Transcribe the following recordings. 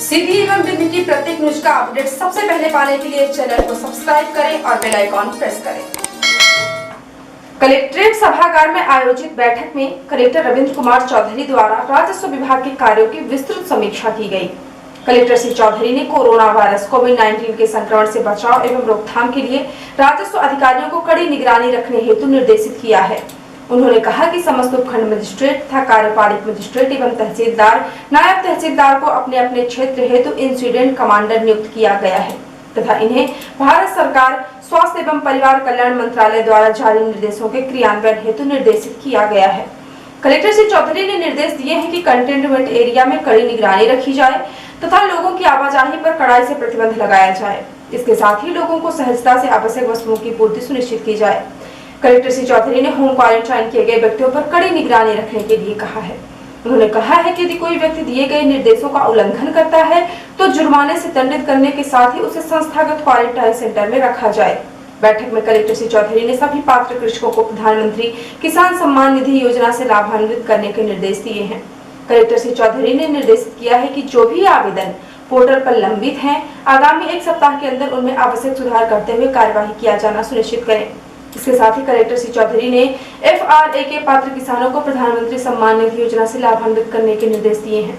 सीधी एवं दिल्ली की प्रत्येक न्यूज का अपडेट सबसे पहले पाने के लिए चैनल को सब्सक्राइब करें और बेल आइकॉन प्रेस करें। कलेक्ट्रेट सभागार में आयोजित बैठक में कलेक्टर रविंद्र कुमार चौधरी द्वारा राजस्व विभाग के कार्यों की विस्तृत समीक्षा की गई। कलेक्टर श्री चौधरी ने कोरोना वायरस कोविड-19 के संक्रमण से बचाव एवं रोकथाम के लिए राजस्व अधिकारियों को कड़ी निगरानी रखने हेतु निर्देशित किया है। उन्होंने कहा कि समस्त उपखंड मजिस्ट्रेट तथा कार्यपालिक मजिस्ट्रेट एवं तहसीलदार, नायब तहसीलदार को अपने अपने क्षेत्र हेतु इंसिडेंट कमांडर नियुक्त किया गया है तथा इन्हें भारत सरकार स्वास्थ्य एवं परिवार कल्याण मंत्रालय द्वारा जारी निर्देशों के क्रियान्वयन हेतु निर्देशित किया गया है। कलेक्टर श्री चौधरी ने निर्देश दिए हैं कि कंटेनमेंट एरिया में कड़ी निगरानी रखी जाए तथा लोगों की आवाजाही पर कड़ाई से प्रतिबंध लगाया जाए। इसके साथ ही लोगों को सहजता से आवश्यक वस्तुओं की पूर्ति सुनिश्चित की जाए। कलेक्टर श्री चौधरी ने होम क्वारंटाइन किए गए व्यक्तियों पर कड़ी निगरानी रखने के लिए कहा है। उन्होंने कहा है कि यदि कोई व्यक्ति दिए गए निर्देशों का उल्लंघन करता है तो जुर्माने से दंडित करने के साथ ही उसे संस्थागत क्वारंटाइन सेंटर में रखा जाए। बैठक में कलेक्टर श्री चौधरी ने सभी पात्र कृषकों को प्रधानमंत्री किसान सम्मान निधि योजना से लाभान्वित करने के निर्देश दिए हैं। कलेक्टर श्री चौधरी ने निर्देशित किया है कि जो भी आवेदन पोर्टल पर लंबित हैं, आगामी एक सप्ताह के अंदर उनमें आवश्यक सुधार करते हुए कार्यवाही किया जाना सुनिश्चित करें। इसके साथ ही कलेक्टर श्री चौधरी ने FRA के पात्र किसानों को प्रधानमंत्री सम्मान निधि योजना से लाभान्वित करने के निर्देश दिए हैं।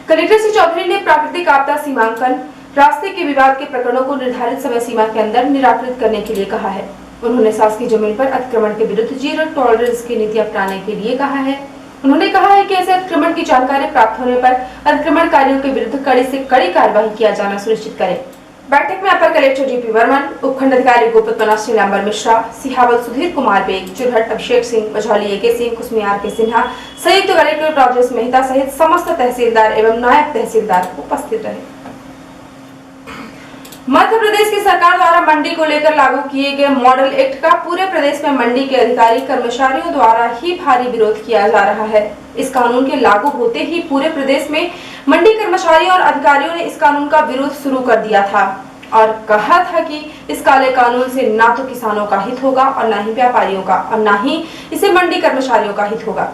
कलेक्टर श्री चौधरी ने प्राकृतिक आपदा सीमांकन, रास्ते के विवाद के प्रकरणों को निर्धारित समय सीमा के अंदर निराकृत करने के लिए कहा है। उन्होंने शासकीय जमीन पर अतिक्रमण के विरुद्ध जीरो टॉलरेंस की नीति अपनाने के लिए कहा है। उन्होंने कहा है कि ऐसे अतिक्रमण की जानकारी प्राप्त होने पर अतिक्रमणकारियों के विरुद्ध कड़ी से कड़ी कार्रवाई किया जाना सुनिश्चित करें। बैठक में अपर कलेक्टर DP वर्मन, उपखंड अधिकारी गोपत मना श्रीलांबर मिश्रा, सिहावल सुधीर कुमार बेग, चुरहट अभिषेक सिंह, मझौली AK सिंह, कुसमियार के सिन्हा, संयुक्त कलेक्टर राजेश मेहता सहित समस्त तहसीलदार एवं नायब तहसीलदार उपस्थित रहे। मध्य प्रदेश की सरकार द्वारा मंडी को लेकर लागू किए गए मॉडल एक्ट का पूरे प्रदेश में मंडी के अधिकारी कर्मचारियों द्वारा ही भारी विरोध किया जा रहा है। इस कानून के लागू होते ही पूरे प्रदेश में मंडी कर्मचारियों और अधिकारियों ने इस कानून का विरोध शुरू कर दिया था और कहा था कि इस काले कानून से ना तो किसानों का हित होगा और ना ही व्यापारियों का और ना ही इसे मंडी कर्मचारियों का हित होगा।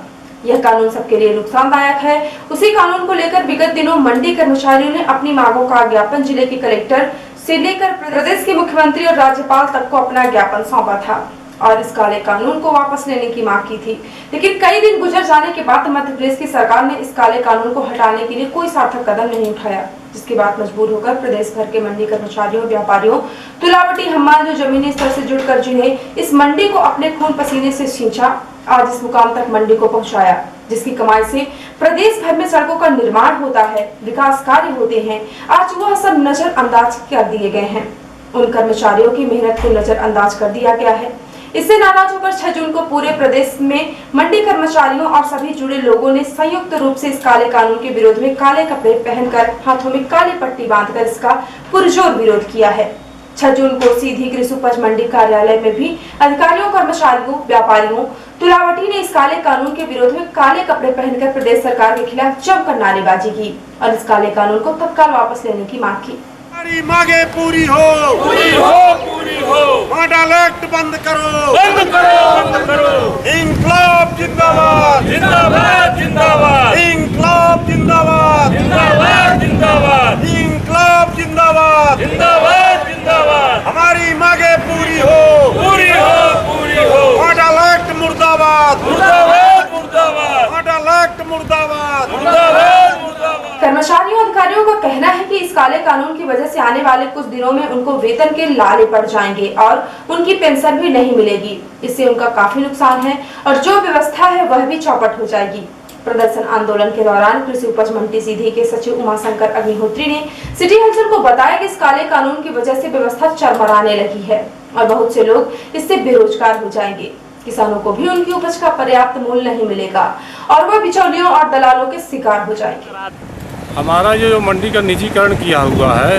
यह कानून सबके लिए नुकसानदायक है। उसी कानून को लेकर विगत दिनों मंडी कर्मचारियों ने अपनी मांगों का ज्ञापन जिले के कलेक्टर से लेकर प्रदेश के मुख्यमंत्री और राज्यपाल तक को अपना ज्ञापन सौंपा था और इस काले कानून को वापस लेने की मांग की थी। लेकिन कई दिन गुजर जाने के बाद मध्य प्रदेश की सरकार ने इस काले कानून को हटाने के लिए कोई सार्थक कदम नहीं उठाया, जिसके बाद मजबूर होकर प्रदेश भर के मंडी कर्मचारियों, व्यापारियों, तुलावटी हमाल जो जमीनी स्तर से जुड़कर जिन्हें इस मंडी को अपने खून पसीने से सींचा, आज इस मुकाम तक मंडी को पहुंचाया, जिसकी कमाई से प्रदेश भर में सड़कों का निर्माण होता है, विकास कार्य होते हैं, आज वह सब नजरअंदाज कर दिए गए हैं। उन कर्मचारियों की मेहनत को नजरअंदाज कर दिया गया है। इससे नाराज होकर 6 जून को पूरे प्रदेश में मंडी कर्मचारियों और सभी जुड़े लोगों ने संयुक्त रूप से इस काले कानून के विरोध में काले कपड़े पहनकर हाथों में काली पट्टी बांधकर इसका पुरजोर विरोध किया है। 6 जून को सीधी कृषि उपज मंडी कार्यालय में भी अधिकारियों, कर्मचारियों, व्यापारियों, तुलावटी ने इस काले कानून के विरोध में काले कपड़े पहनकर प्रदेश सरकार के खिलाफ जमकर नारेबाजी की और इस काले कानून को तत्काल वापस लेने की मांग की। हमारी मांगे पूरी हो, पूरी हो, पूरी हो। मॉडल एक्ट बंद करो, बंद करो, बंद करो। इंकलाब जिंदाबाद, जिंदाबाद, जिंदाबाद। इंकलाब जिंदाबाद, जिंदाबाद, जिंदाबाद। इंकलाब जिंदाबाद, जिंदाबाद, जिंदाबाद। हमारी मांगे पूरी हो, पूरी हो, पूरी हो। मॉडल एक्ट मुर्दाबाद, मुर्दाबाद, मुर्दाबाद। मॉडल एक्ट मुर्दाबाद, मुर्दाबाद, मुर्दाबाद। कर्मचारियों अधिकारियों का कहना है कि इस काले कानून की वजह से आने वाले कुछ दिनों में उनको वेतन के लाले पड़ जाएंगे और उनकी पेंशन भी नहीं मिलेगी। इससे उनका काफी नुकसान है और जो व्यवस्था है वह भी चौपट हो जाएगी। प्रदर्शन आंदोलन के दौरान कृषि उपज मंडी सीधी के सचिव उमाशंकर अग्निहोत्री ने सिटी हलचल को बताया कि इस काले कानून की वजह से व्यवस्था चरमराने लगी है और बहुत से लोग इससे बेरोजगार हो जाएंगे। किसानों को भी उनकी उपज का पर्याप्त मूल्य नहीं मिलेगा और वह बिचौलियों और दलालों के शिकार हो जाएंगे। हमारा ये जो मंडी का निजीकरण किया हुआ है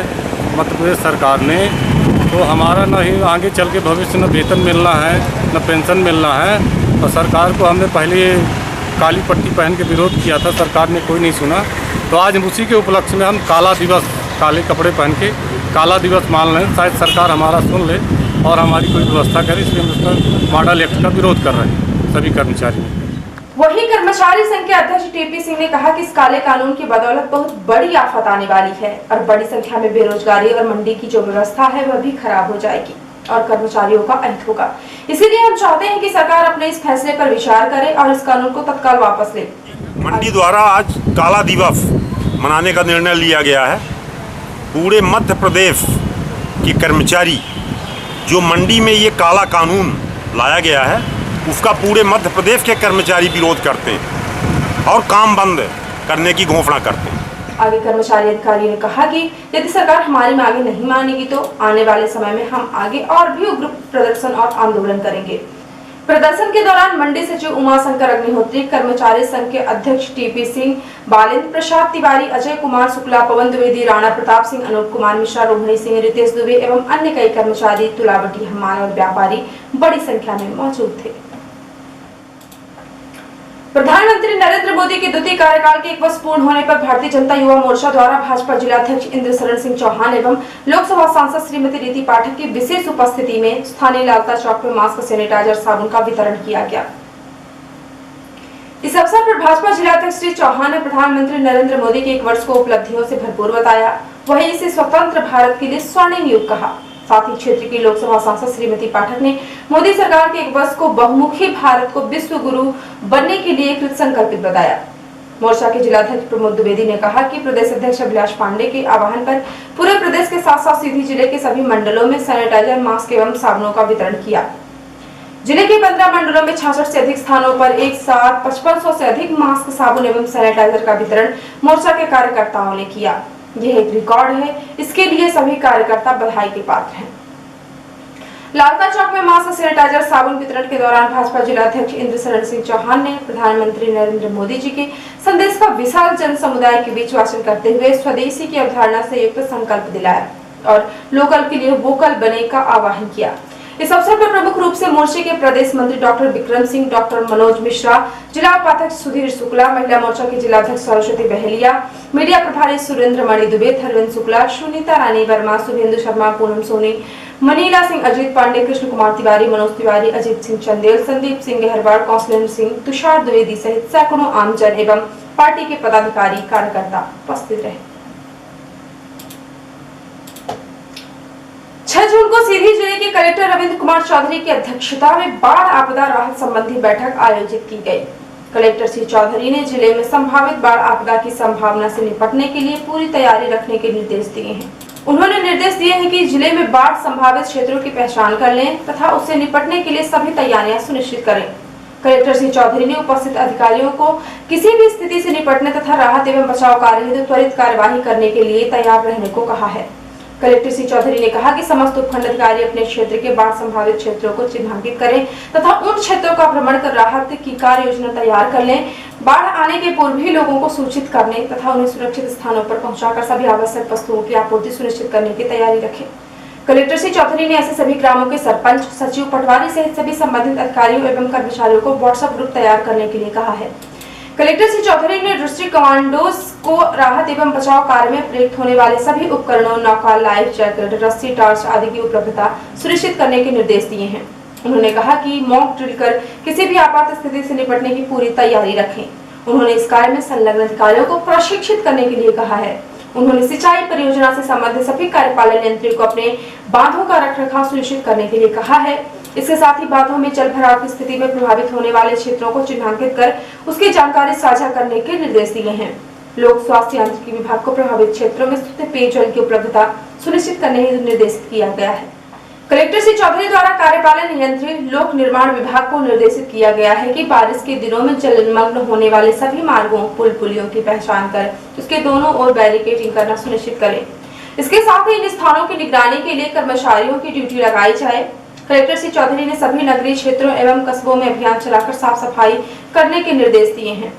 मध्य प्रदेश सरकार ने, तो हमारा न ही आगे चल के भविष्य न वेतन मिलना है न पेंशन मिलना है। और सरकार को हमने पहले काली पट्टी पहन के विरोध किया था, सरकार ने कोई नहीं सुना। तो आज उसी के उपलक्ष्य में हम काला दिवस, काले कपड़े पहन के काला दिवस मान रहे हैं। शायद सरकार हमारा सुन ले और हमारी कोई व्यवस्था करे, इसलिए हम उसका मॉडल एक्ट का विरोध कर रहे हैं सभी कर्मचारी। वहीं कर्मचारी संघ के अध्यक्ष टीपी सिंह ने कहा कि इस काले कानून की बदौलत बहुत बड़ी आफत आने वाली है और बड़ी संख्या में बेरोजगारी और मंडी की जो व्यवस्था है वह भी खराब हो जाएगी और कर्मचारियों का अहित होगा। इसीलिए हम चाहते हैं कि सरकार अपने इस फैसले पर विचार करे और इस कानून को तत्काल वापस ले। मंडी द्वारा आज काला दिवस मनाने का निर्णय लिया गया है। पूरे मध्य प्रदेश के कर्मचारी जो मंडी में ये काला कानून लाया गया है उसका पूरे मध्य प्रदेश के कर्मचारी विरोध करते हैं और काम बंद करने की घोषणा करते हैं। आगे कर्मचारी अधिकारी ने कहा कि यदि सरकार हमारी मांगे नहीं मानेगी तो आने वाले समय में हम आगे और भी उग्र प्रदर्शन और आंदोलन करेंगे। प्रदर्शन के दौरान मंडी सचिव उमाशंकर अग्निहोत्री, कर्मचारी संघ के अध्यक्ष टीपी सिंह, बालेंद्र प्रसाद तिवारी, अजय कुमार शुक्ला, पवन द्विवेदी, राणा प्रताप सिंह, अनूप कुमार मिश्रा, रोहिणी सिंह, रितेश दुबे एवं अन्य कई कर्मचारी, तुलावटी, हमाल और व्यापारी बड़ी संख्या में मौजूद थे। प्रधानमंत्री नरेंद्र मोदी के द्वितीय कार्यकाल के 1 वर्ष पूर्ण होने पर भारतीय जनता युवा मोर्चा द्वारा भाजपा जिलाध्यक्ष इंद्रशरण सिंह चौहान एवं लोकसभा सांसद श्रीमती रीति पाठक की विशेष उपस्थिति में स्थानीय लालता चौक में मास्क, सैनिटाइजर, साबुन का वितरण किया गया। इस अवसर पर भाजपा जिलाध्यक्ष श्री चौहान ने प्रधानमंत्री नरेंद्र मोदी के 1 वर्ष को उपलब्धियों से भरपूर बताया। वहीं इसे स्वतंत्र भारत के लिए स्वर्णिम युग कहा। साथ ही क्षेत्र की लोकसभा सांसद श्रीमती पाठक ने मोदी सरकार के 1 वर्ष को बहुमुखी भारत को विश्व गुरु बनने के लिए कृत संकल्पित बताया। मोर्चा के जिलाध्यक्ष प्रमोद द्विवेदी ने कहा कि प्रदेश अध्यक्ष अभिलाष पांडे के आह्वान पर पूरे प्रदेश के साथ साथ सीधी जिले के सभी मंडलों में सैनिटाइजर, मास्क एवं साबुनों का वितरण किया। जिले के 15 मंडलों में 66 से अधिक स्थानों पर एक साथ 5500 से अधिक मास्क, साबुन एवं सैनिटाइजर का वितरण मोर्चा के कार्यकर्ताओं ने किया। यह एक रिकॉर्ड है, इसके लिए सभी कार्यकर्ता बधाई के पात्र हैं। लालता चौक में मास्क, सैनिटाइजर, साबुन वितरण के दौरान भाजपा जिलाध्यक्ष इंद्रशरण सिंह चौहान ने प्रधानमंत्री नरेंद्र मोदी जी के संदेश का विशाल जन समुदाय के बीच वाचन करते हुए स्वदेशी की अवधारणा से युक्त संकल्प दिलाया और लोकल के लिए वोकल बनने का आह्वान किया। इस अवसर पर प्रमुख रूप से मोर्चे के प्रदेश मंत्री डॉक्टर विक्रम सिंह, डॉक्टर मनोज मिश्रा, जिला उपाध्यक्ष सुधीर शुक्ला, महिला मोर्चा के जिलाध्यक्ष सरस्वती बहलिया, मीडिया प्रभारी सुरेंद्र मणि दुबे, धर्मेंद्र शुक्ला, सुनीता रानी वर्मा, शुभेंदु शर्मा, पूनम सोनी, मनीला सिंह, अजीत पांडे, कृष्ण कुमार तिवारी, मनोज तिवारी, अजीत सिंह चंदेल, संदीप सिंह गहरवाड़, कौशलेंद्र सिंह, तुषार द्विवेदी सहित सैकड़ों आमजन एवं पार्टी के पदाधिकारी कार्यकर्ता उपस्थित रहे। 6 जून को सीधी जिले के कलेक्टर रविंद्र कुमार चौधरी की अध्यक्षता में बाढ़ आपदा राहत संबंधी बैठक आयोजित की गई। कलेक्टर श्री चौधरी ने जिले में संभावित बाढ़ आपदा की संभावना से निपटने के लिए पूरी तैयारी रखने के निर्देश दिए हैं। उन्होंने निर्देश दिए हैं कि जिले में बाढ़ संभावित क्षेत्रों की पहचान कर लें तथा उससे निपटने के लिए सभी तैयारियां सुनिश्चित करें। कलेक्टर श्री चौधरी ने उपस्थित अधिकारियों को किसी भी स्थिति से निपटने तथा राहत एवं बचाव कार्य हेतु त्वरित कार्यवाही करने के लिए तैयार रहने को कहा है। कलेक्टर श्री चौधरी ने कहा कि समस्त उपखंड अधिकारी अपने क्षेत्र के बाढ़ संभावित क्षेत्रों को चिन्हांकित करें तथा उन क्षेत्रों का भ्रमण कर राहत की कार्य योजना तैयार कर लें। बाढ़ आने के पूर्व ही लोगों को सूचित करने तथा उन्हें सुरक्षित स्थानों पर पहुंचाकर सभी आवश्यक वस्तुओं की आपूर्ति सुनिश्चित करने की तैयारी रखें। कलेक्टर श्री चौधरी ने ऐसे सभी ग्रामों के सरपंच, सचिव, पटवारी सहित सभी संबंधित अधिकारियों एवं कर्मचारियों को व्हाट्सएप ग्रुप तैयार करने के लिए कहा है। कलेक्टर श्री चौधरी ने डिस्ट्रिक्ट कमांडोज को राहत एवं बचाव कार्य में प्रयुक्त होने वाले सभी उपकरणों, नौका, लाइफ जैकेट, रस्सी, टॉर्च आदि की उपलब्धता सुनिश्चित करने के निर्देश दिए हैं। उन्होंने कहा कि मॉक ड्रिल कर किसी भी आपात स्थिति से निपटने की पूरी तैयारी रखें। उन्होंने इस कार्य में संलग्न अधिकारियों को प्रशिक्षित करने के लिए कहा है। उन्होंने सिंचाई परियोजना से संबंधित सभी कार्यपालन यंत्रों को अपने बांधों का रखरखाव सुनिश्चित करने के लिए कहा है। इसके साथ ही बांधों में जल भराव की स्थिति में प्रभावित होने वाले क्षेत्रों को चिन्हांकित कर उसकी जानकारी साझा करने के निर्देश दिए हैं। लोक स्वास्थ्य यांत्रिकी विभाग को प्रभावित क्षेत्रों में शुद्ध पेयजल की उपलब्धता सुनिश्चित करने हेतु निर्देशित किया गया है। कलेक्टर श्री चौधरी द्वारा कार्यपालन यंत्री लोक निर्माण विभाग को निर्देशित किया गया है कि बारिश के दिनों में जलमग्न होने वाले सभी मार्गों, पुल पुलियों की पहचान कर उसके दोनों ओर बैरिकेडिंग करना सुनिश्चित करें। इसके साथ ही इन स्थानों की निगरानी के लिए कर्मचारियों की ड्यूटी लगाई जाए। कलेक्टर श्री चौधरी ने सभी नगरीय क्षेत्रों एवं कस्बों में अभियान चलाकर साफ सफाई करने के निर्देश दिए हैं।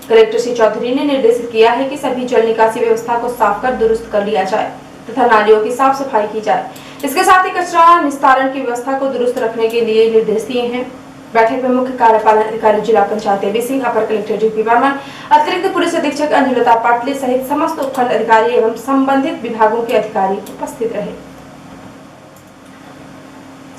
कलेक्टर श्री चौधरी ने निर्देशित किया है कि सभी जल निकासी व्यवस्था को साफ कर दुरुस्त कर लिया जाए तथा नालियों की साफ सफाई की जाए। इसके साथ ही कचरा निस्तारण की व्यवस्था को दुरुस्त रखने के लिए निर्देश दिए हैं। बैठक में मुख्य कार्यपालन अधिकारी जिला पंचायत देवी सिंह, अपर कलेक्टर डीपी बर्मन, अतिरिक्त पुलिस अधीक्षक अंजुलता पाटले सहित समस्त उपखंड अधिकारी एवं संबंधित विभागों के अधिकारी उपस्थित रहे।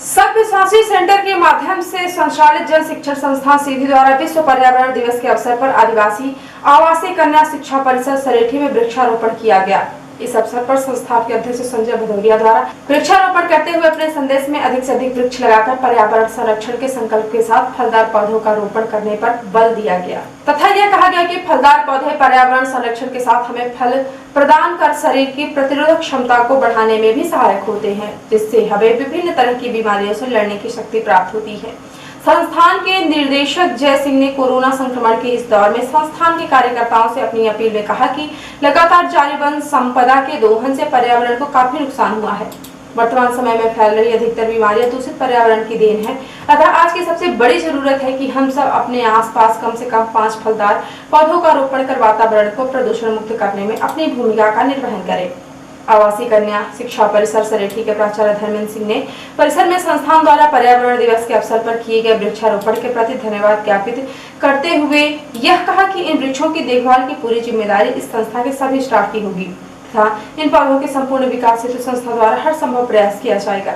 सब शासी सेंटर के माध्यम से संचालित जन शिक्षण संस्थान सीधी द्वारा विश्व पर्यावरण दिवस के अवसर पर आदिवासी आवासीय कन्या शिक्षा परिषद सरेठी में वृक्षारोपण किया गया। इस अवसर पर संस्थान के अध्यक्ष संजय भदौरिया द्वारा वृक्षारोपण करते हुए अपने संदेश में अधिक से अधिक वृक्ष लगाकर पर्यावरण संरक्षण के संकल्प के साथ फलदार पौधों का रोपण करने पर बल दिया गया तथा यह कहा गया कि फलदार पौधे पर्यावरण संरक्षण के साथ हमें फल प्रदान कर शरीर की प्रतिरोधक क्षमता को बढ़ाने में भी सहायक होते हैं, जिससे हमें विभिन्न तरह की बीमारियों से लड़ने की शक्ति प्राप्त होती है। संस्थान के निर्देशक जय सिंह ने कोरोना संक्रमण के इस दौर में संस्थान के कार्यकर्ताओं से अपनी अपील में कहा कि लगातार जारी वन संपदा के दोहन से पर्यावरण को काफी नुकसान हुआ है। वर्तमान समय में फैल रही अधिकतर बीमारियां दूषित पर्यावरण की देन है। अतः आज की सबसे बड़ी जरूरत है कि हम सब अपने आसपास कम से कम 5 फलदार पौधों का रोपण कर वातावरण को प्रदूषण मुक्त करने में अपनी भूमिका का निर्वहन करें। आवासीय कन्या शिक्षा परिसर सरेठी के प्राचार्य धर्मेंद्र सिंह ने परिसर में संस्थान द्वारा पर्यावरण दिवस के अवसर पर किए गए वृक्षारोपण के प्रति धन्यवाद ज्ञापित करते हुए यह कहा कि इन वृक्षों की देखभाल की पूरी जिम्मेदारी इस संस्था के सभी स्टाफ की होगी तथा इन पौधों के संपूर्ण विकास हेतु संस्था द्वारा हर संभव प्रयास किया जाएगा।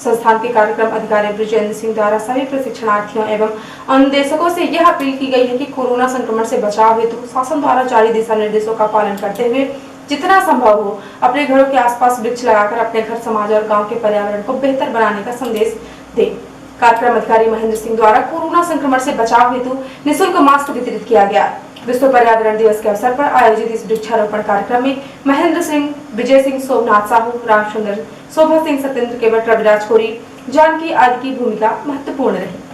संस्थान के कार्यक्रम अधिकारी ब्रिजेंद्र सिंह द्वारा सभी प्रशिक्षणार्थियों एवं अनुदेशकों से यह अपील की गई है कि कोरोना संक्रमण से बचाव हेतु शासन द्वारा जारी दिशा निर्देशों का पालन करते हुए जितना संभव हो अपने घरों के आसपास वृक्ष लगाकर अपने घर, समाज और गांव के पर्यावरण को बेहतर बनाने का संदेश दें। कार्यक्रम अधिकारी महेंद्र सिंह द्वारा कोरोना संक्रमण से बचाव हेतु निःशुल्क मास्क वितरित किया गया। विश्व पर्यावरण दिवस के अवसर पर आयोजित इस वृक्षारोपण कार्यक्रम में महेंद्र सिंह, विजय सिंह, सोमनाथ साहू, रामचंद्र, शोभा सिंह, सत्येंद्र केवट, रविराज कोरी, जानकी आदि की भूमिका महत्वपूर्ण रही।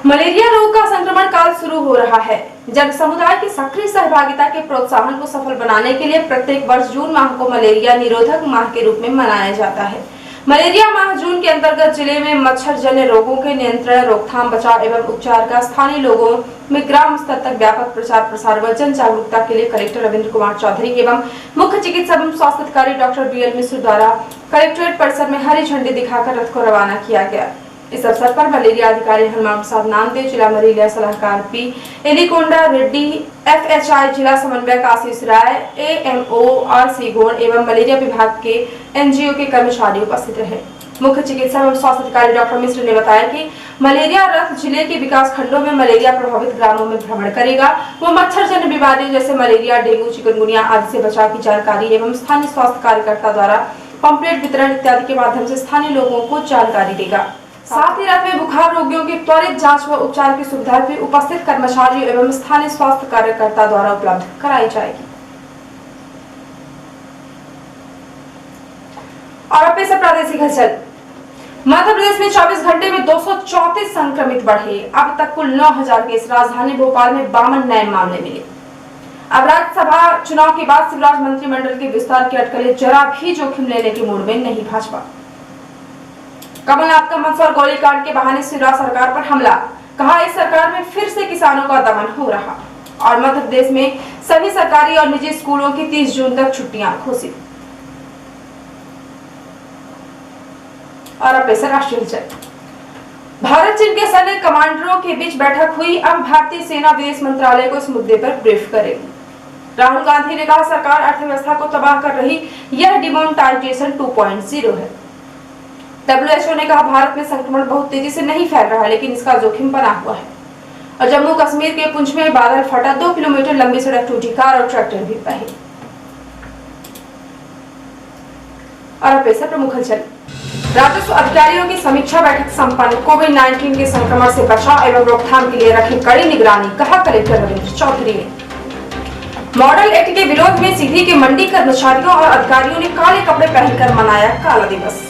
मलेरिया रोग का संक्रमण काल शुरू हो रहा है। जन समुदाय की सक्रिय सहभागिता के प्रोत्साहन को सफल बनाने के लिए प्रत्येक वर्ष जून माह को मलेरिया निरोधक माह के रूप में मनाया जाता है। मलेरिया माह जून के अंतर्गत जिले में मच्छर जन्य रोगों के नियंत्रण, रोकथाम, बचाव एवं उपचार का स्थानीय लोगों में ग्राम स्तर तक व्यापक प्रचार प्रसार व जन जागरूकता के लिए कलेक्टर रविंद्र कुमार चौधरी एवं मुख्य चिकित्सा एवं स्वास्थ्य अधिकारी डॉक्टर BL मिश्र द्वारा कलेक्ट्रेट परिसर में हरी झंडी दिखाकर रथ को रवाना किया गया। इस अवसर पर मलेरिया अधिकारी हनुमान प्रसाद नामदेव, जिला मलेरिया सलाहकार P. एलिकोंडा रेड्डी, FHI जिला समन्वयक आशीष राय, AMO RC गोण एवं मलेरिया विभाग के NGO के कर्मचारी उपस्थित रहे। मुख्य चिकित्सा एवं स्वास्थ्य अधिकारी डॉक्टर मिश्र ने बताया कि मलेरिया रथ जिले के विकास खंडों में मलेरिया प्रभावित ग्रामों में भ्रमण करेगा। वो मच्छर जन्य बीमारियों जैसे मलेरिया, डेंगू, चिकनगुनिया आदि से बचाव की जानकारी एवं स्थानीय स्वास्थ्य कार्यकर्ता द्वारा पंपलेट वितरण इत्यादि के माध्यम से स्थानीय लोगों को जानकारी देगा। साथ ही रथ में बुखार रोगियों की त्वरित जांच व उपचार की सुविधा भी उपस्थित कर्मचारियों एवं स्थानीय स्वास्थ्य कार्यकर्ता द्वारा उपलब्ध कराई जाएगी। और अब से प्रादेशिक हलचल। मध्य प्रदेश में 24 घंटे में 234 संक्रमित बढ़े। अब तक कुल 9000 केस। राजधानी भोपाल में 52 नए मामले मिले। अब राज्यसभा चुनाव के बाद शिवराज मंत्रिमंडल के विस्तार की अटकलें जरा भी जोखिम लेने के मूड में नहीं। भाजपा कमलनाथ का मंदसौर गोलीकांड के बहाने शिवराज सरकार पर हमला। कहा इस सरकार में फिर से किसानों का दमन हो रहा। और मध्य प्रदेश में सभी सरकारी और निजी स्कूलों की 30 जून तक छुट्टियां घोषित। और अब पेश राष्ट्रीय हलचल। भारत चीन के सैन्य कमांडरों के बीच बैठक हुई। अब भारतीय सेना विदेश मंत्रालय को इस मुद्दे पर ब्रीफ करेगी। राहुल गांधी ने कहा सरकार अर्थव्यवस्था को तबाह कर रही, यह डिमोनेटाइजेशन 2.0 है। WHO ने कहा भारत में संक्रमण बहुत तेजी से नहीं फैल रहा है, लेकिन इसका जोखिम बना हुआ है। और जम्मू कश्मीर के पुंछ में बादल फटा, 2 किलोमीटर लंबी सड़क टूटी, कार और ट्रैक्टर भी बहे। और अब पेश प्रमुख हलचल। राजस्व अधिकारियों की समीक्षा बैठक संपन्न। कोविड-19 के संक्रमण से बचाव एवं रोकथाम के लिए रखें कड़ी निगरानी, कहा कलेक्टर रविंद्र चौधरी ने। मॉडल एक्ट के विरोध में सीधी के मंडी कर्मचारियों और अधिकारियों ने काले कपड़े पहनकर मनाया काला दिवस।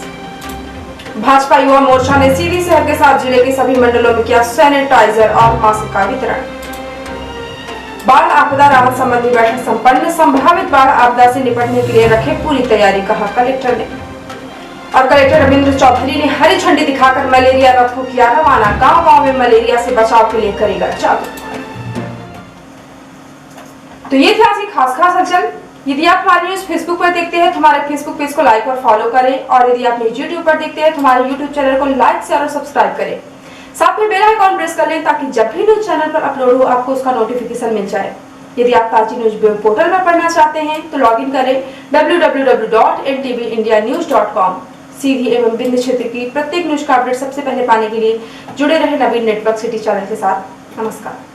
भाजपा युवा मोर्चा ने सीधी शहर के साथ जिले के सभी मंडलों में किया सैनिटाइजर और मास्क का वितरण। बाढ़ आपदा राहत संबंधी बैठक संपन्न। संभावित बाढ़ आपदा से निपटने के लिए रखे पूरी तैयारी, कहा कलेक्टर ने। और कलेक्टर रविंद्र चौधरी ने हरी झंडी दिखाकर मलेरिया रथ को किया रवाना। गांव-गांव में मलेरिया से बचाव के लिए करेगा जागरूक। तो ये थी आज की खास हलचल। यदि आप हमारे न्यूज फेसबुक पर देखते हैं तो हमारे फेसबुक पेज को लाइक और फॉलो करें। और यदि आप यूट्यूब पर देखते हैं तो हमारे यूट्यूब चैनल को लाइक, शेयर और सब्सक्राइब करें। साथ में बेल आइकॉन प्रेस कर लें ताकि जब भी न्यूज चैनल पर अपलोड हो आपको उसका नोटिफिकेशन मिल जाए। यदि आप ताजी न्यूज वेब पोर्टल पर पढ़ना चाहते हैं तो लॉग इन करें www.ntvindianews.com। सीधी एवं बिंद क्षेत्र की प्रत्येक न्यूज का अपडेट सबसे पहले पाने के लिए जुड़े रहे नवीन नेटवर्क सिटी चैनल के साथ। नमस्कार।